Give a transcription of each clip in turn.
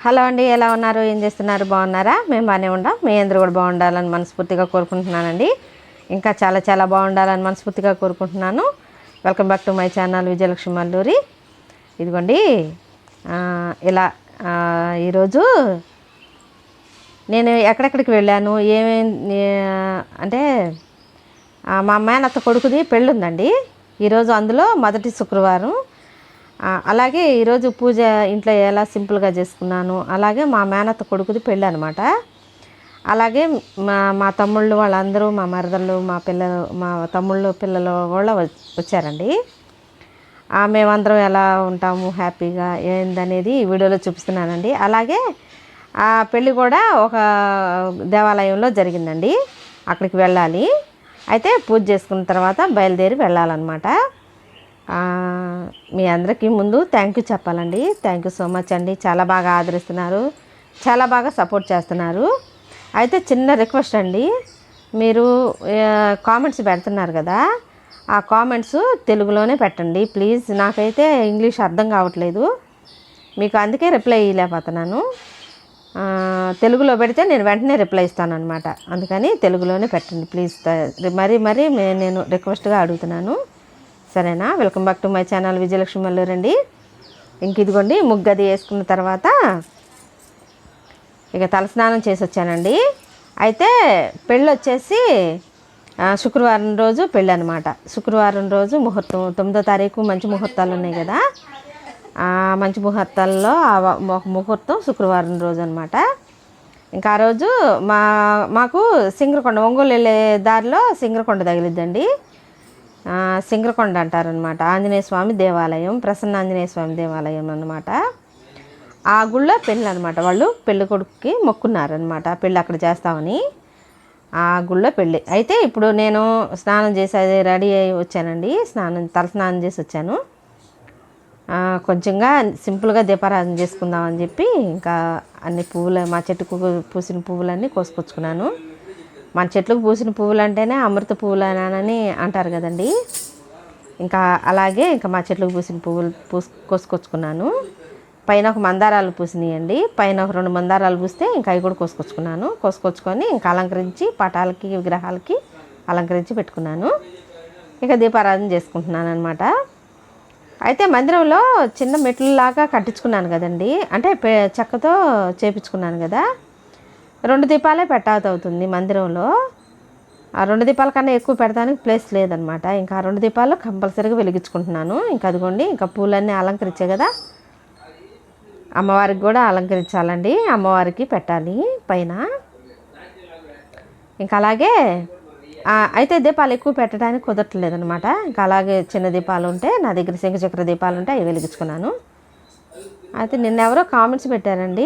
Hello అండి, ఎలా ఉన్నారు? ఏం చేస్తున్నారు? బాగున్నారా? మేము బాగానే ఉన్నాం. మీ అందరూ కూడా బాగుండాలని మనస్ఫూర్తిగా కోరుకుంటున్నానండి. ఇంకా చాలా చాలా బాగుండాలని మనస్ఫూర్తిగా కోరుకుంటున్నాను. Welcome back to my channel Vijayalakshmi Malluri. ఇదిగోండి, ఇలా ఈరోజు నేను ఎక్కడెక్కడికి వెళ్ళాను, ఏమేమి అంటే మా మేనత్త కొడుకుది పెళ్ళి ఉందండి ఈరోజు. అందులో మొదటి శుక్రవారం. అలాగే ఈరోజు పూజ ఇంట్లో ఎలా సింపుల్గా చేసుకున్నాను. అలాగే మా మేనత్త కొడుకుది పెళ్ళి అనమాట. అలాగే మా తమ్ముళ్ళు వాళ్ళందరూ, మా మరదళ్ళు, మా తమ్ముళ్ళు పిల్లలు కూడా వచ్చారండి. మేమందరం ఎలా ఉంటాము హ్యాపీగా ఏందనేది ఈ వీడియోలో చూపిస్తున్నానండి. అలాగే ఆ పెళ్ళి కూడా ఒక దేవాలయంలో జరిగిందండి. అక్కడికి వెళ్ళాలి. అయితే పూజ చేసుకున్న తర్వాత బయలుదేరి వెళ్ళాలన్నమాట. మీ అందరికీ ముందు థ్యాంక్ యూ చెప్పాలండి. థ్యాంక్ యూ సో మచ్ అండి. చాలా బాగా ఆదరిస్తున్నారు, చాలా బాగా సపోర్ట్ చేస్తున్నారు. అయితే చిన్న రిక్వెస్ట్ అండి, మీరు కామెంట్స్ పెడుతున్నారు కదా, ఆ కామెంట్స్ తెలుగులోనే పెట్టండి ప్లీజ్. నాకైతే ఇంగ్లీష్ అర్థం కావట్లేదు, మీకు అందుకే రిప్లై ఇవ్వలేకపోతున్నాను. తెలుగులో పెడితే నేను వెంటనే రిప్లై ఇస్తాను అనమాట. అందుకని తెలుగులోనే పెట్టండి ప్లీజ్. మరీ నేను రిక్వెస్ట్గా అడుగుతున్నాను, సరేనా? Welcome back to my channel Vijayalakshmi Malluri అండి. ఇంక ఇదిగోండి, ముగ్గది వేసుకున్న తర్వాత ఇక తలస్నానం చేసి వచ్చానండి. అయితే పెళ్ళి వచ్చేసి శుక్రవారం రోజు పెళ్ళి అనమాట. శుక్రవారం రోజు ముహూర్తం 9వ తారీఖు. మంచి ముహూర్తాలు ఉన్నాయి కదా, మంచి ముహూర్తాల్లో ఒక ముహూర్తం శుక్రవారం రోజు అనమాట. ఇంకా ఆ రోజు మాకు సింగరకొండ, ఒంగోలు వెళ్ళే దారిలో సింగరకొండ తగిలిద్దండి. సింగరకొండ అంటారనమాట. ఆంజనేయ స్వామి దేవాలయం, ప్రసన్న ఆంజనేయ స్వామి దేవాలయం అనమాట. ఆ గుళ్ళో పెళ్ళి అనమాట. వాళ్ళు పెళ్ళి కొడుకుకి మొక్కున్నారనమాట, పెళ్ళి అక్కడ చేస్తామని. ఆ గుళ్ళో పెళ్ళి. అయితే ఇప్పుడు నేను స్నానం చేసి రెడీ అయ్యి వచ్చానండి. తలస్నానం చేసి వచ్చాను. కొంచెంగా సింపుల్గా దీపారాధన చేసుకుందామని చెప్పి ఇంకా అన్ని పువ్వులు, మా చెట్టుకు పూసిన పువ్వులన్నీ కోసుకొచ్చుకున్నాను. మన చెట్లకు పూసిన పువ్వులు అంటేనే అమృత పువ్వులు అని అంటారు కదండి. ఇంకా అలాగే ఇంకా మా చెట్లకు పూసిన పువ్వులు కోసుకొచ్చుకున్నాను. పైన ఒక మందారాలు పూసినాయండి. పైన ఒక 2 మందారాలు పూస్తే ఇంకా అవి కూడా కోసుకొచ్చుకొని ఇంకా అలంకరించి పటాలకి, విగ్రహాలకి అలంకరించి పెట్టుకున్నాను. ఇక దీపారాధన చేసుకుంటున్నాను అనమాట. అయితే మందిరంలో చిన్న మెట్లులాగా కట్టించుకున్నాను కదండి, అంటే చెక్కతో చేపించుకున్నాను కదా. 2 దీపాలే పెట్టాల్సి మందిరంలో. ఆ 2 దీపాల కన్నా ఎక్కువ పెడతానికి ప్లేస్ లేదనమాట. ఇంకా 2 దీపాలు కంపల్సరీగా వెలిగించుకుంటున్నాను. ఇంకా అదిగోండి, ఇంకా పూలన్నీ అలంకరించే కదా, అమ్మవారికి కూడా అలంకరించాలండి, అమ్మవారికి పెట్టాలి పైన. ఇంకా అలాగే అయితే దీపాలు ఎక్కువ పెట్టడానికి కుదరట్లేదనమాట. ఇంకా అలాగే చిన్న దీపాలు ఉంటే నా దగ్గర, శంఖచక్ర దీపాలు ఉంటే అవి వెలిగించుకున్నాను. అయితే నిన్నెవరో కామెంట్స్ పెట్టారండి,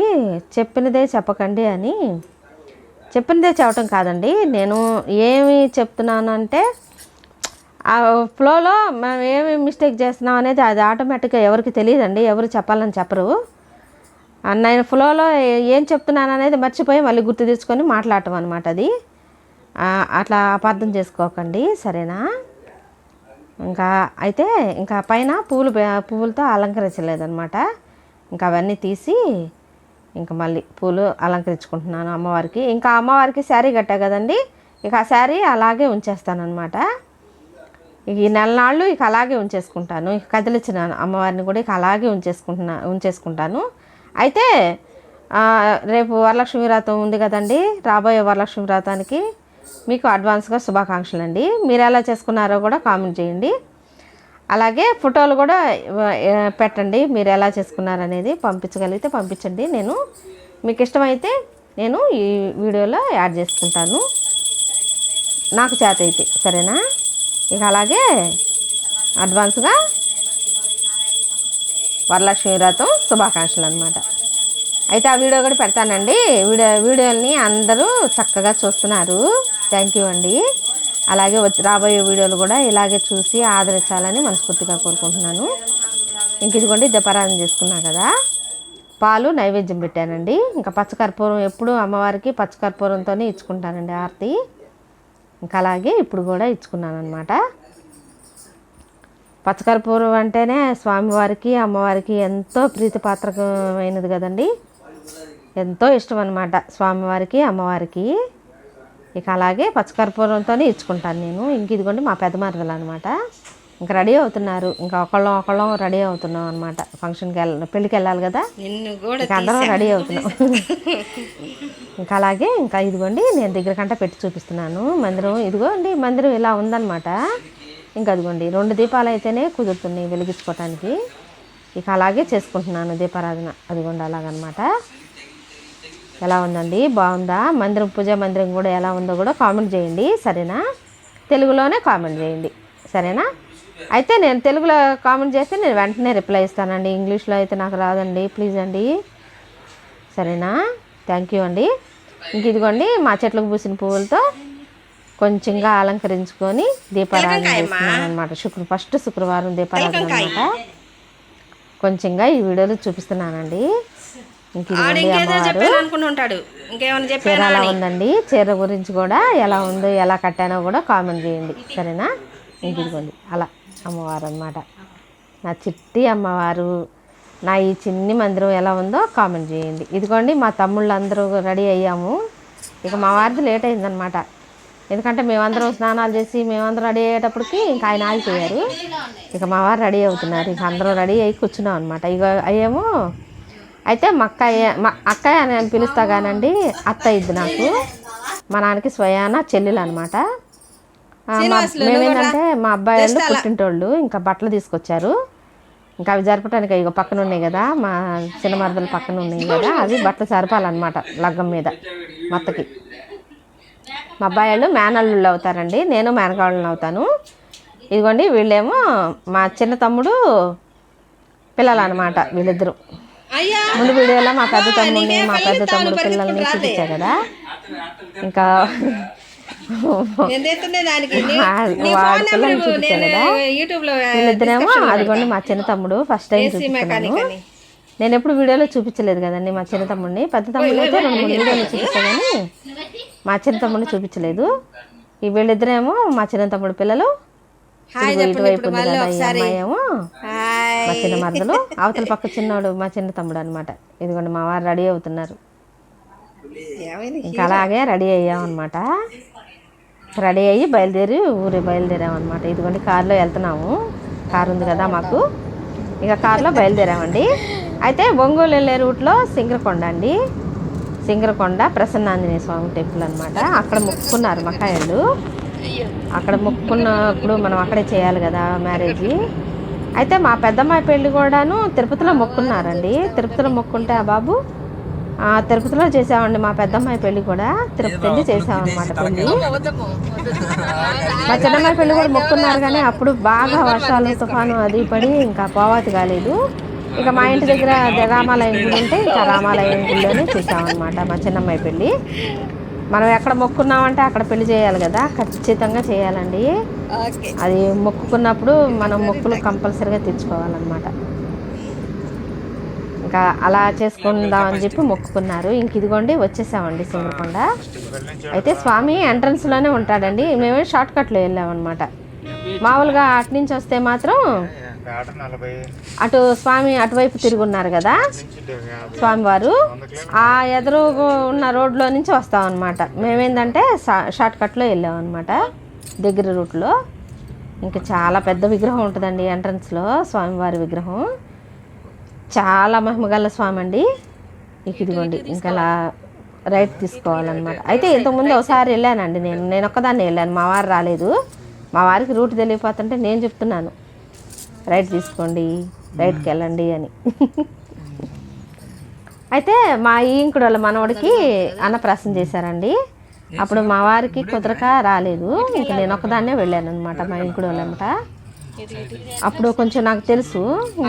చెప్పినదే చెప్పకండి అని. చెప్పినదే చెప్పటం కాదండి, నేను ఏమి చెప్తున్నాను అంటే ఆ ఫ్లోలో మనం ఏమి మిస్టేక్ చేస్తున్నాం అనేది అది ఆటోమేటిక్గా ఎవరికి తెలియదండి, ఎవరు చెప్పాలని చెప్పరు. నేను ఫ్లోలో ఏం చెప్తున్నాను అనేది మర్చిపోయి మళ్ళీ గుర్తు తెచ్చుకొని మాట్లాడటం అనమాట. అది అట్లా అపార్థం చేసుకోకండి, సరేనా? ఇంకా అయితే ఇంకా పైన పువ్వులతో అలంకరించలేదన్నమాట. ఇంకా అవన్నీ తీసి ఇంకా మళ్ళీ పూలు అలంకరించుకుంటున్నాను అమ్మవారికి. ఇంకా అమ్మవారికి శారీ కట్టా కదండి, ఇక ఆ శారీ అలాగే ఉంచేస్తానమాట. ఇక ఈ నెలనాళ్ళు ఇక అలాగే ఉంచేసుకుంటాను. ఇక కదిలించిన అమ్మవారిని కూడా ఇక అలాగే ఉంచేసుకుంటాను. అయితే రేపు వరలక్ష్మి వ్రతం ఉంది కదండి. రాబోయే వరలక్ష్మి వ్రతానికి మీకు అడ్వాన్స్గా శుభాకాంక్షలు అండి. మీరు ఎలా చేసుకున్నారో కూడా కామెంట్ చేయండి. అలాగే ఫోటోలు కూడా పెట్టండి, మీరు ఎలా చేసుకున్నారనేది పంపించగలిగితే పంపించండి. నేను మీకు ఇష్టమైతే నేను ఈ వీడియోలో యాడ్ చేసుకుంటాను, నాకు చేత అయితే, సరేనా? ఇక అలాగే అడ్వాన్స్గా వరలక్ష్మి వ్రతం శుభాకాంక్షలు అనమాట. అయితే ఆ వీడియో కూడా పెడతానండి. వీడియోని అందరూ చక్కగా చూస్తున్నారు, థ్యాంక్ యూ అండి. అలాగే రాబోయే వీడియోలు కూడా ఇలాగే చూసి ఆదరించాలని మనస్ఫూర్తిగా కోరుకుంటున్నాను. ఇంక ఇదిగోండి, దీపారాధన చేసుకున్నా కదా, పాలు నైవేద్యం పెట్టానండి. ఇంకా పచ్చకర్పూరం ఎప్పుడు అమ్మవారికి పచ్చకర్పూరంతోనే ఇచ్చుకుంటానండి ఆరతి. ఇంకా అలాగే ఇప్పుడు కూడా ఇచ్చుకున్నాను అనమాట. పచ్చకర్పూరం అంటేనే స్వామివారికి, అమ్మవారికి ఎంతో ప్రీతిపాత్రకమైనది కదండి. ఎంతో ఇష్టం అనమాట స్వామివారికి అమ్మవారికి. ఇక అలాగే పచ్చకర్పూరంతోనే ఇచ్చుకుంటాను నేను. ఇంక ఇదిగోండి మా పెద్ద మరదలు అనమాట. ఇంకా రెడీ అవుతున్నారు, ఇంకా ఒకళ్ళం రెడీ అవుతున్నాం అనమాట. ఫంక్షన్కి పెళ్ళికి వెళ్ళాలి కదా, ఇంకా అందరం రెడీ అవుతున్నాం. ఇంకా అలాగే ఇంకా ఇదిగోండి నేను దగ్గర కంట పెట్టి చూపిస్తున్నాను మందిరం. ఇదిగోండి మందిరం ఇలా ఉందన్నమాట. ఇంకా అదిగోండి 2 దీపాలు అయితేనే కుదురుతున్నాయి వెలిగించుకోవటానికి. ఇక అలాగే చేసుకుంటున్నాను దీపారాధన. అదిగోండి అలాగనమాట. ఎలా ఉందండి, బాగుందా? మందిరం, పూజా మందిరం కూడా ఎలా ఉందో కూడా కామెంట్ చేయండి సరేనా? తెలుగులోనే కామెంట్ చేయండి సరేనా? అయితే నేను తెలుగులో కామెంట్ చేస్తే నేను వెంటనే రిప్లై ఇస్తానండి. ఇంగ్లీష్లో అయితే నాకు రాదండి, ప్లీజ్ అండి సరేనా? థ్యాంక్ యూ అండి. ఇంక ఇదిగోండి మా చెట్లకు పూసిన పువ్వులతో కొంచెంగా అలంకరించుకొని దీపారాధన చేస్తున్నాను అనమాట. ఫస్ట్ శుక్రవారం దీపారాధన అనమాట. కొంచెంగా ఈ వీడియోలో చూపిస్తున్నానండి. ఇంక ఇదిగోండి అమ్మవారు చీర ఎలా ఉందండి, చీర గురించి కూడా ఎలా ఉందో ఎలా కట్టానో కూడా కామెంట్ చేయండి సరేనా? ఇంక ఇదిగోండి అలా అమ్మవారు అనమాట. నా చిట్టి అమ్మవారు, నా ఈ చిన్ని మందిరం ఎలా ఉందో కామెంట్ చేయండి. ఇదిగోండి మా తమ్ముళ్ళు అందరూ రెడీ అయ్యాము. ఇక మా వారిది లేట్ అయిందనమాట. ఎందుకంటే మేమందరం స్నానాలు చేసి మేమందరం రెడీ అయ్యేటప్పటికి ఇంకా ఆయన ఆగిపోయారు. ఇక మా వారు రెడీ అవుతున్నారు. ఇక అందరం రెడీ అయ్యి కూర్చున్నాం అనమాట. ఇక అయ్యేమో అయితే మా అక్కయ్య అని పిలుస్తా కానండి, అత్త ఇద్ది నాకు. మా నాన్నకి స్వయాన చెల్లెలు అనమాట. మేమేంటంటే మా అబ్బాయి వాళ్ళు పుట్టింటోళ్ళు ఇంకా బట్టలు తీసుకొచ్చారు. ఇంకా అవి జరపటానికి ఇక పక్కన ఉన్నాయి కదా, మా చిన్న మరదలు పక్కన ఉన్నాయి కదా, అవి బట్టలు సరపాలన్నమాట లగ్గం మీద మత్తకి. మా అబ్బాయి వాళ్ళు మేనల్లుళ్ళు అవుతారండి, నేను మేనగాళ్ళని అవుతాను. ఇదిగోండి వీళ్ళేమో మా చిన్న తమ్ముడు పిల్లలు అనమాట వీళ్ళిద్దరు. ముందు వీడియోలో మా పెద్ద తమ్ముడు పిల్లల్ని చూపించా కదా. ఇంకా వాడి పిల్లల్ని చూపించా కదా. వీళ్ళిద్దరేమో అదిగోండి మా చిన్న తమ్ముడు. ఫస్ట్ టైం చూపిస్తున్నాను. నేను ఎప్పుడు వీడియోలో చూపించలేదు కదండి మా చిన్న తమ్ముడిని. పెద్ద తమ్ముడు అయితే 2-3 వీడియోలు చూపించా కానీ మా చిన్న తమ్ముడిని చూపించలేదు. ఈ వీళ్ళిద్దరేమో మా చిన్న తమ్ముడు పిల్లలు. ఇటువైపు ఉంది కదా ఈ అమ్మాయేమో మా చిన్న మరదలు, అవతల పక్క చిన్నోడు మా చిన్న తమ్ముడు అనమాట. ఇదిగోండి మా వారు రెడీ అవుతున్నారు. ఇంకా అలాగే రెడీ అయ్యామన్నమాట. రెడీ అయ్యి బయలుదేరామన్నమాట. ఇదిగోండి కారులో వెళ్తున్నాము. కారు ఉంది కదా మాకు. ఇక కారులో బయలుదేరామండి. అయితే ఒంగోలు వెళ్ళే రూట్లో సింగరకొండ అండి. సింగరకొండ ప్రసన్నాంజనేయ స్వామి టెంపుల్ అనమాట. అక్కడ మొక్కుకున్నారు మా కాయలు. అక్కడ మొక్కుకున్నప్పుడు మనం అక్కడే చేయాలి కదా మ్యారేజ్. అయితే మా పెద్దమ్మాయి పెళ్ళి కూడాను తిరుపతిలో మొక్కున్నారండి. తిరుపతిలో మొక్కుంటే ఆ బాబు తిరుపతిలో చేసామండి. మా పెద్దమ్మాయి పెళ్ళి కూడా తిరుపతి వెళ్ళి చేసామన్నమాట పెళ్ళి. మా చిన్నమ్మాయి పెళ్ళి కూడా మొక్కున్నారు కానీ అప్పుడు బాగా వర్షాలు తుఫాను అది పడి ఇంకా పోవాతి కాలేదు. ఇక మా ఇంటి దగ్గర రామాలయం గుడి ఉంటే ఇంకా రామాలయం గుడిలోనే చేసామన్నమాట మా చిన్నమ్మాయి పెళ్ళి. మనం ఎక్కడ మొక్కున్నామంటే అక్కడ పెళ్లి చేయాలి కదా, ఖచ్చితంగా చేయాలండి. అది మొక్కుకున్నప్పుడు మనం మొక్కులు కంపల్సరీగా తెచ్చుకోవాలన్నమాట. ఇంకా అలా చేసుకుందామని చెప్పి మొక్కుకున్నారు. ఇంక ఇదిగోండి వచ్చేసామండి సింగరకొండ. అయితే స్వామి ఎంట్రన్స్లోనే ఉంటాడండి. మేమే షార్ట్ కట్లో వెళ్ళామన్నమాట. మామూలుగా అటు నుంచి వస్తే మాత్రం అటు స్వామి అటువైపు తిరిగి ఉన్నారు కదా స్వామివారు, ఆ ఎదురు ఉన్న రోడ్లో నుంచి వస్తామన్నమాట. మేమేందంటే షార్ట్ కట్లో వెళ్ళామన్నమాట దగ్గర రూట్లో. ఇంకా చాలా పెద్ద విగ్రహం ఉంటుందండి ఎంట్రన్స్లో స్వామివారి విగ్రహం. చాలా మహిమగల స్వామి అండి. ఇక ఇదిగోండి ఇంకా అలా రైట్ తీసుకోవాలన్నమాట. అయితే ఇంతకుముందు ఒకసారి వెళ్ళానండి నేను ఒక్కదాన్ని వెళ్ళాను, మా వారు రాలేదు. మా వారికి రూట్ తెలియపోతుంటే నేను చెప్తున్నాను రైట్ తీసుకోండి, రైట్కి వెళ్ళండి అని. అయితే మా ఇంకుడు వాళ్ళ మనవడికి అన్నప్రాసం చేశారండి. అప్పుడు మా వారికి కుదరక రాలేదు. ఇంకా నేను ఒక్కదాన్నే వెళ్ళాను అనమాట మా ఇంకుడు వాళ్ళమాట. అప్పుడు కొంచెం నాకు తెలుసు,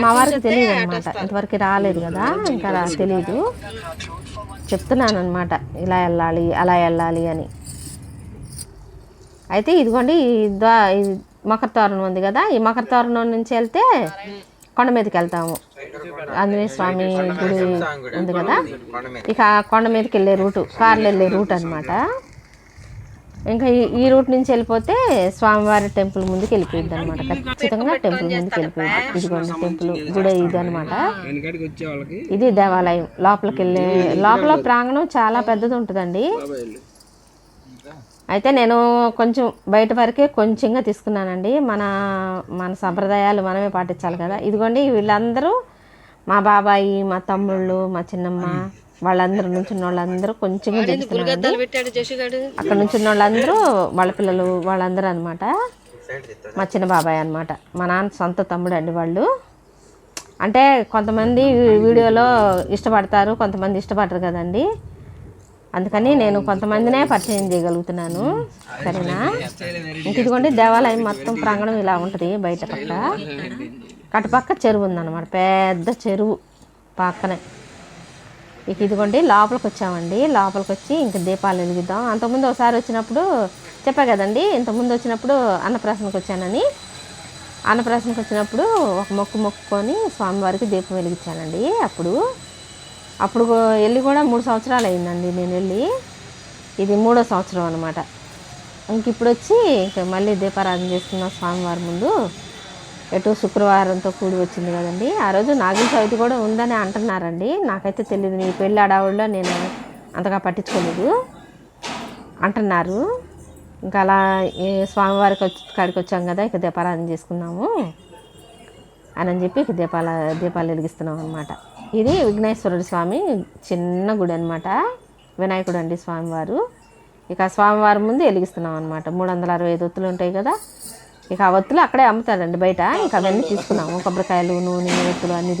మా వారికి తెలియదు అనమాట. ఇంతవరకు రాలేదు కదా, ఇంకా తెలీదు. చెప్తున్నాను అనమాట ఇలా వెళ్ళాలి అలా వెళ్ళాలి అని. అయితే ఇదిగోండి మకర తోరణం ఉంది కదా, ఈ మకర తోరణం నుంచి వెళ్తే కొండ మీదకి వెళ్తాము. ఆంజనేయ స్వామి గుడి ఉంది కదా, ఇక కొండ మీదకి వెళ్ళే రూటు, కార్లు వెళ్ళే రూట్ అనమాట. ఇంకా ఈ రూట్ నుంచి వెళ్ళిపోతే స్వామివారి టెంపుల్ ముందుకు వెళ్ళిపోయింది అనమాట. ఖచ్చితంగా టెంపుల్ ముందుకు వెళ్ళిపోయింది. ఇదిగోండి టెంపుల్ గుడి ఇది అనమాట. ఇది దేవాలయం. లోపల ప్రాంగణం చాలా పెద్దది ఉంటుందండి. అయితే నేను కొంచెం బయట వరకే కొంచెంగా తీసుకున్నానండి. మన సంప్రదాయాలు మనమే పాటించాలి కదా. ఇదిగోండి వీళ్ళందరూ మా బాబాయి, మా తమ్ముళ్ళు, మా చిన్నమ్మ వాళ్ళందరూ నుంచున్న వాళ్ళందరూ కొంచెంగా చూపిస్తున్నారండి. అక్కడ నుంచున్న వాళ్ళందరూ వాళ్ళ పిల్లలు వాళ్ళందరూ అనమాట. మా చిన్న బాబాయ్ అనమాట, మా నాన్న సొంత తమ్ముడు అండి వాళ్ళు. అంటే కొంతమంది వీడియోలో ఇష్టపడతారు, కొంతమంది ఇష్టపడరు కదండి. అందుకని నేను కొంతమందినే పరిచయం చేయగలుగుతున్నాను. సరేనా? ఇంక ఇదిగోండి దేవాలయం మొత్తం ప్రాంగణం ఇలా ఉంటుంది. బయట పక్క కటుపక్క చెరువు ఉందన్నమాట, పెద్ద చెరువు పక్కనే. ఇక ఇదిగోండి లోపలికి వచ్చామండి. లోపలికి వచ్చి ఇంక దీపాలు వెలిగిద్దాం. అంతకుముందు ఒకసారి వచ్చినప్పుడు చెప్పా కదండి, ఇంతకుముందు వచ్చినప్పుడు అన్నప్రాసనకు వచ్చానని. అన్నప్రాసనకు వచ్చినప్పుడు ఒక మొక్కుకొని స్వామివారికి దీపం వెలిగించానండి. అప్పుడు వెళ్ళి కూడా 3 సంవత్సరాలు అయిందండి నేను వెళ్ళి. ఇది 3వ సంవత్సరం అనమాట. ఇంక ఇప్పుడు వచ్చి ఇంక మళ్ళీ దీపారాధన చేసుకున్న స్వామివారి ముందు. ఎటు శుక్రవారంతో కూడి వచ్చింది కదండి. ఆ రోజు నాగుల చవితి కూడా ఉందని అంటున్నారండి. నాకైతే తెలియదు, నీ పెళ్ళి అడవుల్లో నేను అంతగా పట్టించుకోలేదు అంటున్నారు. ఇంకా అలా స్వామివారికి కాడికి వచ్చాం కదా, ఇక దీపారాధన చేసుకున్నాము అని చెప్పి ఇక దీపాలు వెలిగిస్తున్నాం అనమాట. ఇది విఘ్నేశ్వరుడు స్వామి చిన్న గుడి అనమాట. వినాయకుడు అండి స్వామివారు. ఇక స్వామివారి ముందు వెలిగిస్తున్నాం అనమాట. 365 ఒత్తులు ఉంటాయి కదా, ఇక ఆ ఒత్తులు అక్కడే అమ్ముతారండి బయట. ఇంకా అవన్నీ తీసుకున్నాము, కొబ్బరికాయలు, నూనె, ఒత్తులు అన్నీ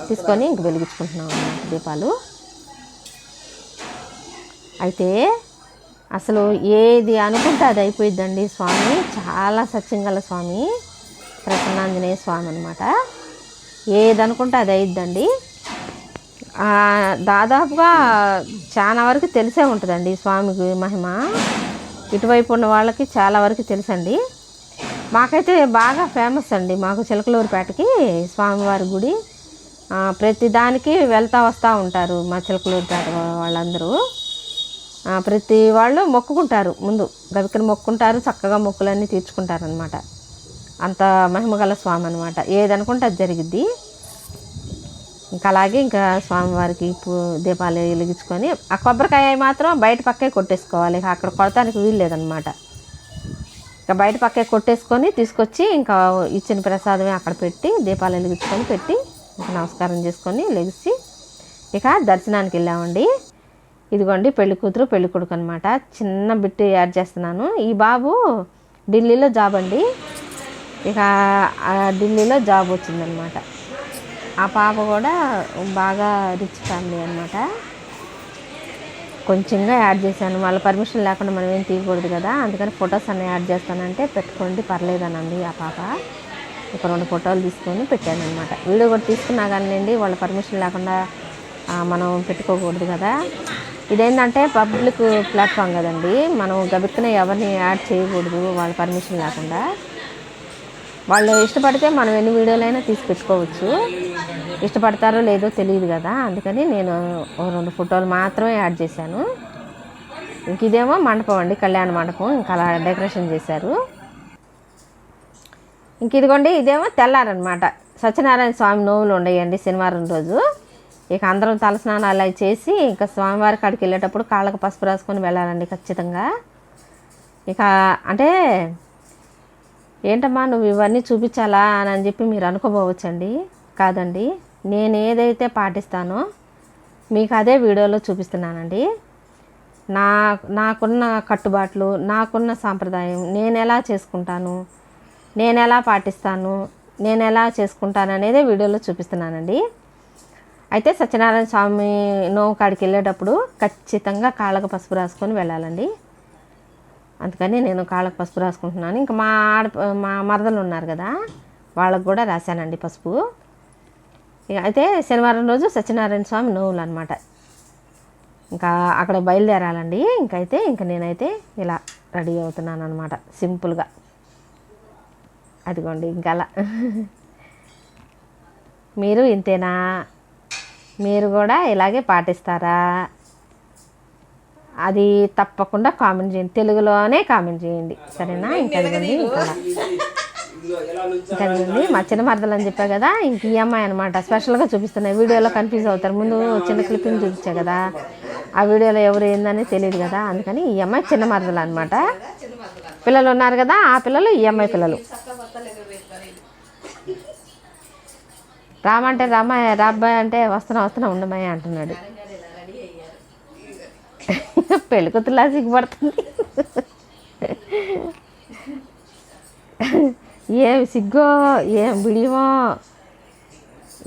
తీసుకొని ఇంక వెలిగించుకుంటున్నాము అన్నమాట దీపాలు. అయితే అసలు ఏది అనుకుంటే అది అయిపోయిద్దండి. స్వామి చాలా సత్యం గల స్వామి, ప్రసన్నాంజనేయ స్వామి అనమాట. ఏది అనుకుంటే అది అయిద్దండి. దాదాపుగా చాలా వరకు తెలిసే ఉంటుందండి స్వామికి మహిమ. ఇటువైపు ఉన్న వాళ్ళకి చాలా వరకు తెలుసండి. మాకైతే బాగా ఫేమస్ అండి. మాకు చిలకలూరుపేటకి స్వామివారి గుడి ప్రతి దానికి వెళ్తూ వస్తూ ఉంటారు మా చిలకలూరుపేట వాళ్ళందరూ. ప్రతి వాళ్ళు మొక్కుకుంటారు, ముందు గవికని మొక్కుకుంటారు, చక్కగా మొక్కులన్నీ తీర్చుకుంటారు అనమాట. అంత మహిమగల స్వామి అనమాట. ఏదనుకుంటే అది జరిగిద్ది. ఇంకా అలాగే ఇంకా స్వామివారికి దీపాలు వెలిగించుకొని ఆ కొబ్బరికాయ మాత్రం బయట పక్కే కొట్టేసుకోవాలి. అక్కడ కొడతానికి వీలు లేదనమాట. ఇంకా బయట పక్కే కొట్టేసుకొని తీసుకొచ్చి ఇంకా ఇచ్చిన ప్రసాదమే అక్కడ పెట్టి దీపాలు వెలిగించుకొని పెట్టి ఇంకా నమస్కారం చేసుకొని లెగిసి ఇక దర్శనానికి వెళ్ళామండి. ఇదిగోండి పెళ్లి కూతురు పెళ్లి కొడుకు అనమాట. చిన్న బిట్ యాడ్ చేస్తున్నాను. ఈ బాబు ఢిల్లీలో జాబ్ అండి. ఇక ఢిల్లీలో జాబ్ వచ్చిందనమాట. ఆ పాప కూడా బాగా రిచ్ ఫ్యామిలీ అనమాట. కొంచెంగా యాడ్ చేశాను, వాళ్ళ పర్మిషన్ లేకుండా మనం ఏం తీయకూడదు కదా, అందుకని ఫొటోస్ అన్నీ యాడ్ చేస్తానంటే పెట్టుకోండి పర్లేదనండి ఆ పాప. ఒక 2 ఫోటోలు తీసుకొని పెట్టాను అనమాట. వీడియో కూడా తీసుకున్నా కానీ వాళ్ళ పర్మిషన్ లేకుండా మనం పెట్టుకోకూడదు కదా. ఇదేంటంటే పబ్లిక్ ప్లాట్ఫామ్ కదండి, మనం గబిక్కున ఎవరిని యాడ్ చేయకూడదు వాళ్ళ పర్మిషన్ లేకుండా. వాళ్ళు ఇష్టపడితే మనం ఎన్ని వీడియోలైనా తీసి పెట్టుకోవచ్చు, ఇష్టపడతారో లేదో తెలియదు కదా. అందుకని నేను 2 ఫోటోలు మాత్రమే యాడ్ చేశాను. ఇంక ఇదేమో మండపం అండి, కళ్యాణ మండపం. ఇంకా అలా డెకరేషన్ చేశారు. ఇంక ఇదిగోండి ఇదేమో తెల్లారనమాట. సత్యనారాయణ స్వామి నోవులు ఉండేయండి శనివారం రోజు. ఇక అందరం తలస్నానాలు అవి చేసి ఇంకా స్వామివారి కాడికి వెళ్ళేటప్పుడు కాళ్ళకు పసుపు రాసుకొని వెళ్ళాలండి ఖచ్చితంగా. ఇక అంటే ఏంటమ్మా నువ్వు ఇవన్నీ చూపించాలా అని చెప్పి మీరు అనుకోపోవచ్చండి. కాదండి, నేను ఏదైతే పాటిస్తానో మీకు అదే వీడియోలో చూపిస్తున్నానండి. నాకున్న కట్టుబాట్లు, నాకున్న సాంప్రదాయం, నేను ఎలా చేసుకుంటాను, నేను ఎలా పాటిస్తాను, నేను ఎలా చేసుకుంటాను అనేదే వీడియోలో చూపిస్తున్నానండి. అయితే సత్యనారాయణ స్వామి నోవు కాడికి వెళ్ళేటప్పుడు ఖచ్చితంగా కాళ్ళకు పసుపు రాసుకొని వెళ్ళాలండి. అందుకని నేను కాళ్ళకు పసుపు రాసుకుంటున్నాను. ఇంకా మా మరదలు ఉన్నారు కదా, వాళ్ళకు కూడా రాశానండి పసుపు. అయితే శనివారం రోజు సత్యనారాయణ స్వామి నోవులు అనమాట. ఇంకా అక్కడ బయలుదేరాలండి. ఇంక నేనైతే ఇలా రెడీ అవుతున్నాను అనమాట సింపుల్గా. అదిగోండి ఇంకా అలా. మీరు ఇంతేనా? మీరు కూడా ఇలాగే పాటిస్తారా అది తప్పకుండా కామెంట్ చేయండి, తెలుగులోనే కామెంట్ చేయండి, సరేనా? ఇంకా అదిగోండి ఇంకా మా చిన్న మరదలు అని చెప్పా కదా, ఇంక ఈ అమ్మాయి అనమాట. స్పెషల్గా చూపిస్తున్నాయి, వీడియోలో కన్ఫ్యూజ్ అవుతారు. ముందు చిన్న క్లిప్పింగ్ చూపించా కదా, ఆ వీడియోలో ఎవరు ఏందని తెలియదు కదా, అందుకని ఈ అమ్మాయి చిన్న మరదలు అనమాట. పిల్లలు ఉన్నారు కదా, ఆ పిల్లలు ఈ అమ్మాయి పిల్లలు. రామంటే రాబ్బాయి అంటే వస్తున్నా ఉండమాయి అంటున్నాడు. పెళ్లి కూతురులా సిగ్గుపడుతుంది. ఏం సిగ్గో ఏం బిడియమో.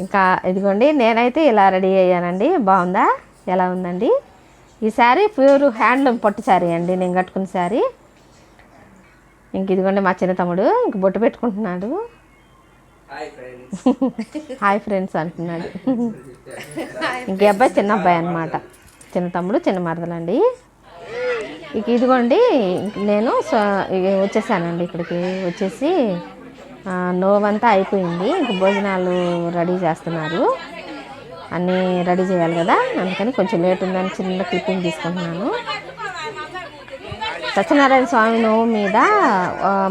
ఇంకా ఇదిగోండి, నేనైతే ఇలా రెడీ అయ్యానండి. బాగుందా? ఎలా ఉందండి? ఈ శారీ ప్యూర్ హ్యాండ్లూమ్ పట్టు శారీ అండి, నేను కట్టుకున్న శారీ. ఇంక ఇదిగోండి మా చిన్న తమ్ముడు ఇంక బొట్టు పెట్టుకుంటున్నాడు. హాయ్ ఫ్రెండ్స్ అంటున్నాడు. ఇంక అబ్బాయి చిన్న అబ్బాయి అనమాట, చిన్న తమ్ముడు చిన్న మరదలండి. ఇక ఇదిగోండి నేను వచ్చేసానండి, ఇక్కడికి వచ్చేసి నోవంతా అయిపోయింది. ఇంక భోజనాలు రెడీ చేస్తున్నారు, అన్నీ రెడీ చేయాలి కదా, అందుకని కొంచెం లేట్ ఉందని చిన్న క్లిప్పింగ్ తీసుకుంటున్నాను. సత్యనారాయణ స్వామి నోవు మీద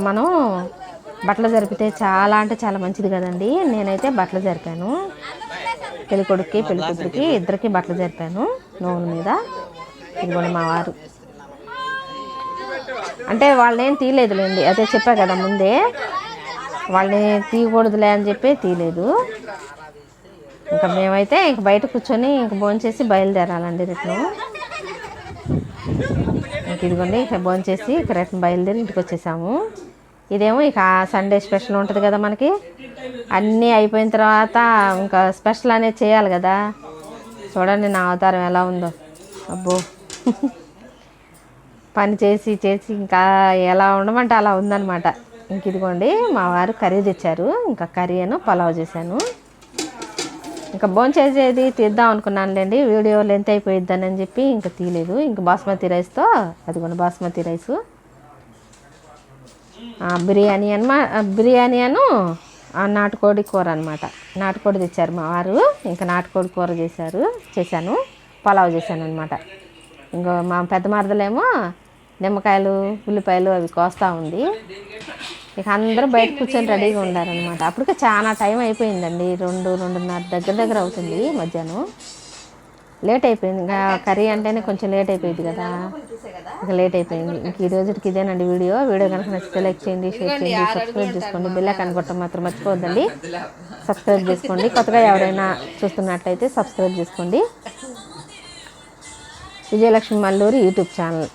మనం బట్టలు జరిపితే చాలా అంటే చాలా మంచిది కదండి. నేనైతే బట్టలు జరిపాను, పెళ్లి కొడుక్కి పెళ్లి కూతురికి ఇద్దరికి బట్టలు జరిపాను నోవుల మీద. ఇదిగోండి మా వారు అంటే వాళ్ళేం తీయలేదులేండి, అదే చెప్పా కదా ముందే, వాళ్ళని తీయకూడదులే అని చెప్పి తీయలేదు. ఇంకా మేమైతే ఇంక బయట కూర్చొని ఇంక భోంచేసి బయలుదేరాలండి రిటర్ను. ఇంక ఇదిగోండి ఇక భోంచేసి ఇక రిటర్న్ బయలుదేరి ఇంటికి వచ్చేసాము. ఇదేమో ఇక సండే స్పెషల్ ఉంటుంది కదా మనకి, అన్నీ అయిపోయిన తర్వాత ఇంకా స్పెషల్ అనేది చేయాలి కదా. చూడండి నా అవతారం ఎలా ఉందో, అబ్బో పని చేసి ఇంకా ఎలా ఉండమంటే అలా ఉందన్నమాట. ఇంక ఇదిగోండి మా వారు కర్రీ తెచ్చారు, ఇంకా కర్రీ అను పలావ్ చేశాను. ఇంకా భోంచేసేది తీద్దాం అనుకున్నానులేండి, వీడియో లెంత్ అయిపోయిద్దని అని చెప్పి ఇంకా తీయలేదు. ఇంకా బాస్మతి రైస్తో, అదిగోండి బాస్మతి రైసు, బిర్యానీ అను నాటుకోడి కూర అనమాట. నాటుకోడి తెచ్చారు మా వారు, ఇంకా నాటుకోడి కూర చేశాను, పలావ్ చేశాను అనమాట. ఇంకో మా పెద్ద మరదలేమో నిమ్మకాయలు ఉల్లిపాయలు అవి కోస్తూ ఉంది. ఇక అందరూ బయట కూర్చొని రెడీగా ఉండారనమాట. అప్పటికే చాలా టైం అయిపోయిందండి, 2-2:30 దగ్గర అవుతుంది మధ్యాహ్నం. లేట్ అయిపోయింది, ఇంకా కర్రీ అంటేనే కొంచెం లేట్ అయిపోయింది కదా, ఇంకా లేట్ అయిపోయింది. ఇంక ఈ రోజుకి ఇదేనండి వీడియో కనుక నచ్చితే లైక్ చేయండి, షేర్ చేయండి, సబ్స్క్రైబ్ చేసుకోండి, బెల్ ఐకాన్ కొట్టడం మాత్రం మర్చిపోవద్దండి. సబ్స్క్రైబ్ చేసుకోండి, కొత్తగా ఎవరైనా చూస్తున్నట్లయితే సబ్స్క్రైబ్ చేసుకోండి. Vijayalakshmi Malluri YouTube channel.